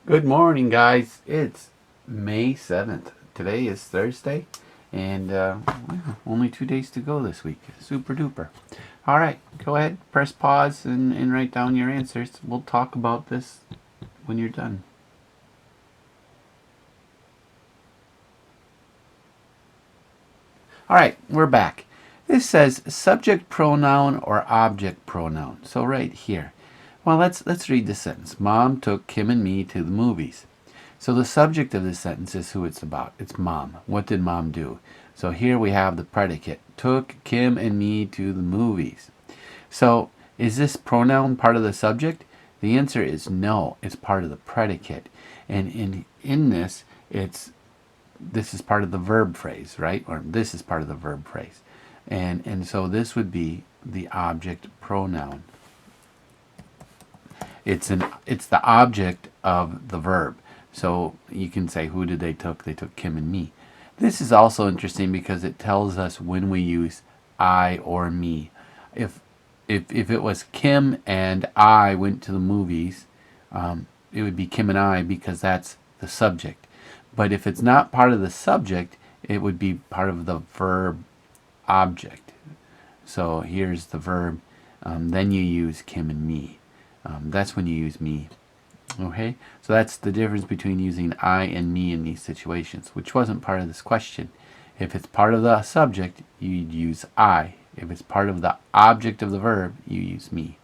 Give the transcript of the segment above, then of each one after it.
Good morning, guys. It's May 7th. Today is Thursday, and only 2 days to go this week. Super duper. All right, go ahead, press pause, and write down your answers. We'll talk about this when you're done. All right, we're back. This says subject pronoun or object pronoun. So right here. Well, let's read the sentence. Mom took Kim and me to the movies. So the subject of this sentence is who it's about. It's mom. What did mom do? So here we have the predicate. Took Kim and me to the movies. So is this pronoun part of the subject? The answer is no. It's part of the predicate. And in this, this is part of the verb phrase, right? Or this is part of the verb phrase. And so this would be the object pronoun. It's the object of the verb. So you can say, who did they took? They took Kim and me. This is also interesting because it tells us when we use I or me. If it was Kim and I went to the movies, it would be Kim and I because that's the subject. But if it's not part of the subject, it would be part of the verb object. So here's the verb. Then you use Kim and me. That's when you use me. Okay, so that's the difference between using I and me in these situations, which wasn't part of this question. If it's part of the subject, you'd use I. If it's part of the object of the verb, you use me.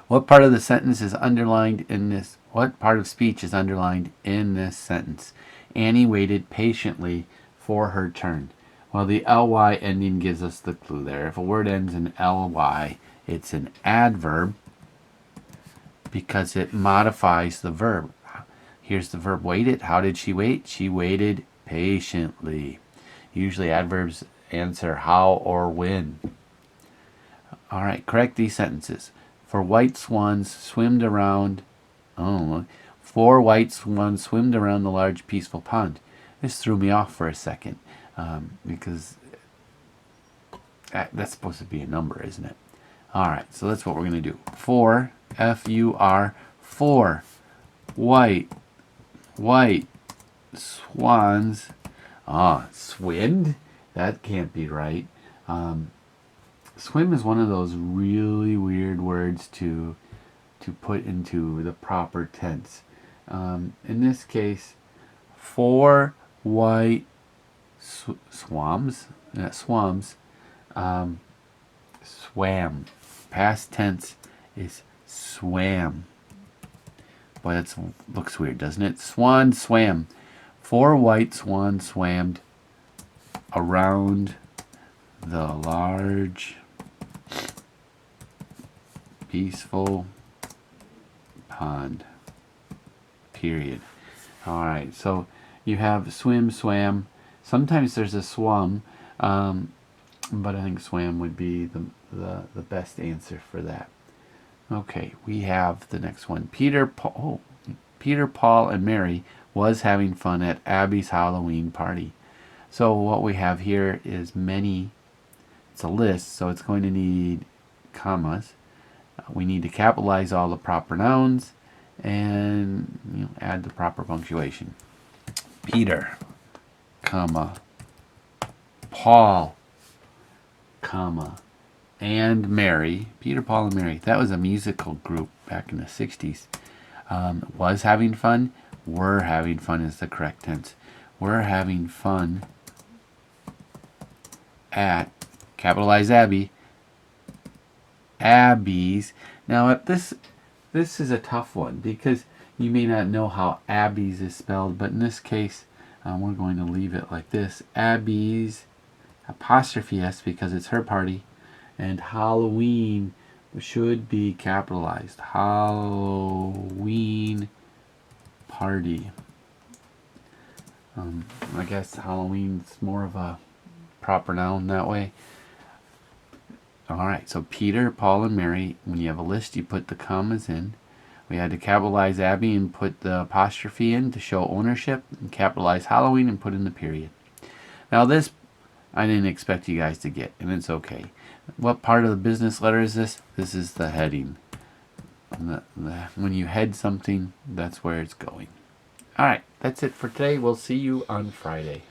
What part of the sentence is underlined in this? What part of speech is underlined in this sentence? Annie waited patiently for her turn. Well, the ly ending gives us the clue there. If a word ends in ly, it's an adverb because it modifies the verb. Here's the verb waited. How did she wait? She waited patiently. Usually adverbs answer how or when. All right, correct these sentences. For white swans swimmed around. Oh, 4 white swans swimmed around the large peaceful pond. This threw me off for a second because that's supposed to be a number, isn't it? All right, so that's what we're going to do. 4, F-U-R, 4 white swans. Swimmed? That can't be right. Swim is one of those really weird words to put into the proper tense. In this case, 4 white swans swam. Past tense is swam. Boy, that looks weird, doesn't it? Swan swam. 4 white swans swam around the large, peaceful pond. Period. All right, so you have swim, swam. Sometimes there's a swum, but I think swam would be the best answer for that. Okay, we have the next one. Peter, Paul, and Mary was having fun at Abby's Halloween party. So what we have here is many. It's a list, so it's going to need commas. We need to capitalize all the proper nouns and add the proper punctuation. Peter, comma, Paul, comma, and Mary. Peter, Paul, and Mary. That was a musical group back in the 60s. Was having fun. Were having fun is the correct tense. We're having fun at, capitalize Abby, Abby's. Now this is a tough one because you may not know how Abby's is spelled, but in this case we're going to leave it like this. Abby's, apostrophe S because it's her party, and Halloween should be capitalized. Halloween party. I guess Halloween's more of a proper noun that way. All right, so Peter, Paul, and Mary, when you have a list, you put the commas in. We had to capitalize Abby and put the apostrophe in to show ownership, and capitalize Halloween and put in the period. Now this, I didn't expect you guys to get, and it's okay. What part of the business letter is this? This is the heading. when you head something, that's where it's going. All right, that's it for today. We'll see you on Friday.